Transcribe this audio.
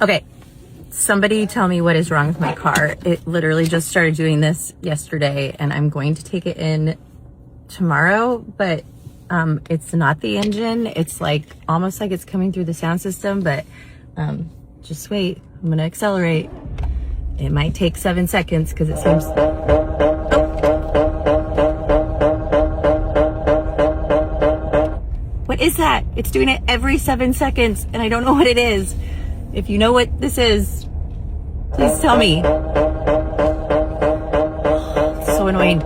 Okay, somebody tell me what is wrong with my car. It literally just started doing this yesterday, and I'm going to take it in tomorrow, but it's not the engine. It's like almost like it's coming through the sound system, but just wait. I'm gonna accelerate. It might take 7 seconds because it seems... What is that? It's doing it every 7 seconds, and I don't know what it is. If you know what this is, please tell me. It's so annoying.